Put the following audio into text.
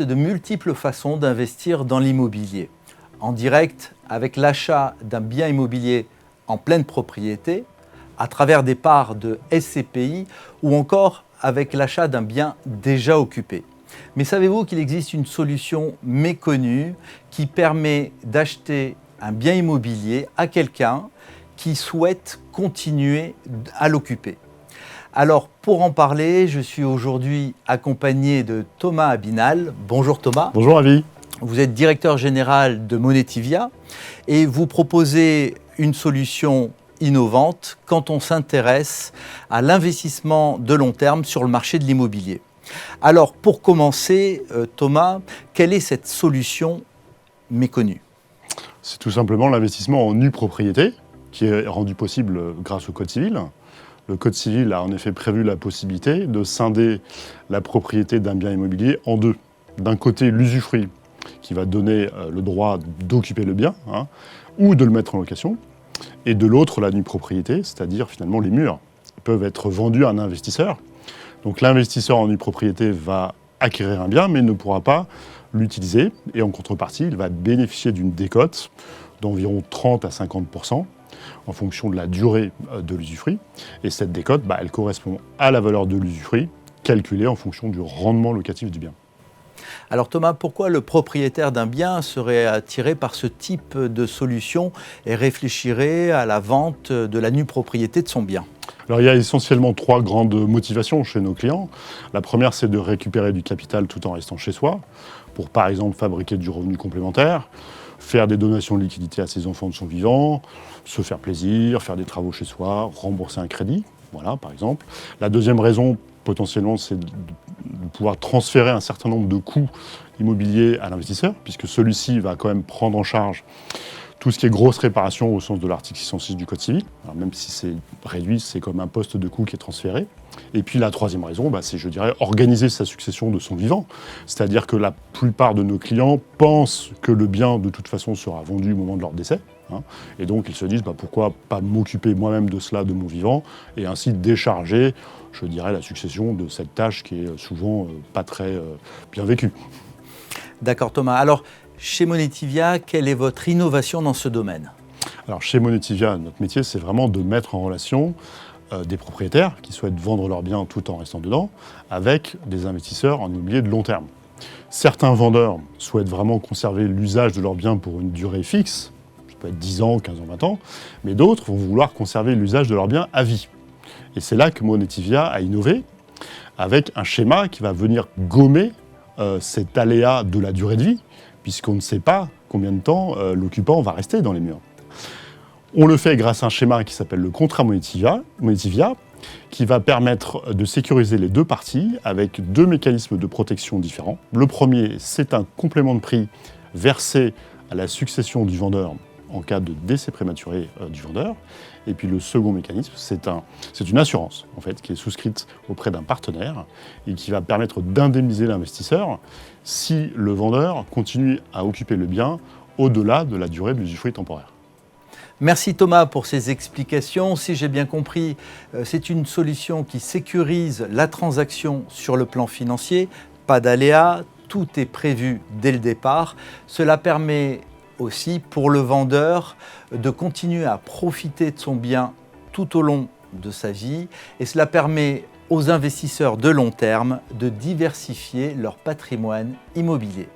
existe de multiples façons d'investir dans l'immobilier. En direct, avec l'achat d'un bien immobilier en pleine propriété, à travers des parts de SCPI ou encore avec l'achat d'un bien déjà occupé. Mais savez-vous qu'il existe une solution méconnue qui permet d'acheter un bien immobilier à quelqu'un qui souhaite continuer à l'occuper? Alors, pour en parler, je suis aujourd'hui accompagné de Thomas Abinal. Bonjour Thomas. Bonjour Avi. Vous êtes directeur général de Monetivia et vous proposez une solution innovante quand on s'intéresse à l'investissement de long terme sur le marché de l'immobilier. Alors, pour commencer, Thomas, quelle est cette solution méconnue? C'est tout simplement l'investissement en nue propriété qui est rendu possible grâce au Code civil. Le Code civil a en effet prévu la possibilité de scinder la propriété d'un bien immobilier en deux. D'un côté, l'usufruit, qui va donner le droit d'occuper le bien, ou de le mettre en location, et de l'autre, la nue propriété, c'est-à-dire finalement les murs, peuvent être vendus à un investisseur. Donc l'investisseur en nue propriété va acquérir un bien, mais ne pourra pas l'utiliser, et en contrepartie, il va bénéficier d'une décote d'environ 30 à 50%, en fonction de la durée de l'usufruit. Et cette décote, elle correspond à la valeur de l'usufruit, calculée en fonction du rendement locatif du bien. Alors Thomas, pourquoi le propriétaire d'un bien serait attiré par ce type de solution et réfléchirait à la vente de la nue propriété de son bien? Alors il y a essentiellement trois grandes motivations chez nos clients. La première, c'est de récupérer du capital tout en restant chez soi, pour par exemple fabriquer du revenu complémentaire, faire des donations de liquidités à ses enfants de son vivant, se faire plaisir, faire des travaux chez soi, rembourser un crédit, voilà par exemple. La deuxième raison, potentiellement, c'est de pouvoir transférer un certain nombre de coûts immobiliers à l'investisseur, puisque celui-ci va quand même prendre en charge tout ce qui est grosse réparation au sens de l'article 606 du Code civil. Alors même si c'est réduit, c'est comme un poste de coût qui est transféré. Et puis la troisième raison, c'est, je dirais, organiser sa succession de son vivant. C'est-à-dire que la plupart de nos clients pensent que le bien, de toute façon, sera vendu au moment de leur décès. Et donc ils se disent, pourquoi pas m'occuper moi-même de cela, de mon vivant, et ainsi décharger, je dirais, la succession de cette tâche qui est souvent pas très bien vécue. D'accord Thomas. Alors, chez Monetivia, quelle est votre innovation dans ce domaine? Alors chez Monetivia, notre métier, c'est vraiment de mettre en relation des propriétaires qui souhaitent vendre leurs biens tout en restant dedans, avec des investisseurs en immobilier de long terme. Certains vendeurs souhaitent vraiment conserver l'usage de leurs biens pour une durée fixe, ça peut être 10 ans, 15 ans, 20 ans, mais d'autres vont vouloir conserver l'usage de leurs biens à vie. Et c'est là que Monetivia a innové, avec un schéma qui va venir gommer cet aléa de la durée de vie, puisqu'on ne sait pas combien de temps l'occupant va rester dans les murs. On le fait grâce à un schéma qui s'appelle le contrat Monetivia, qui va permettre de sécuriser les deux parties avec deux mécanismes de protection différents. Le premier, c'est un complément de prix versé à la succession du vendeur en cas de décès prématuré du vendeur. Et puis le second mécanisme, c'est une assurance en fait, qui est souscrite auprès d'un partenaire et qui va permettre d'indemniser l'investisseur si le vendeur continue à occuper le bien au-delà de la durée de l'usufruit temporaire. Merci Thomas pour ces explications. Si j'ai bien compris, c'est une solution qui sécurise la transaction sur le plan financier, pas d'aléas, tout est prévu dès le départ. Cela permet aussi pour le vendeur de continuer à profiter de son bien tout au long de sa vie et cela permet aux investisseurs de long terme de diversifier leur patrimoine immobilier.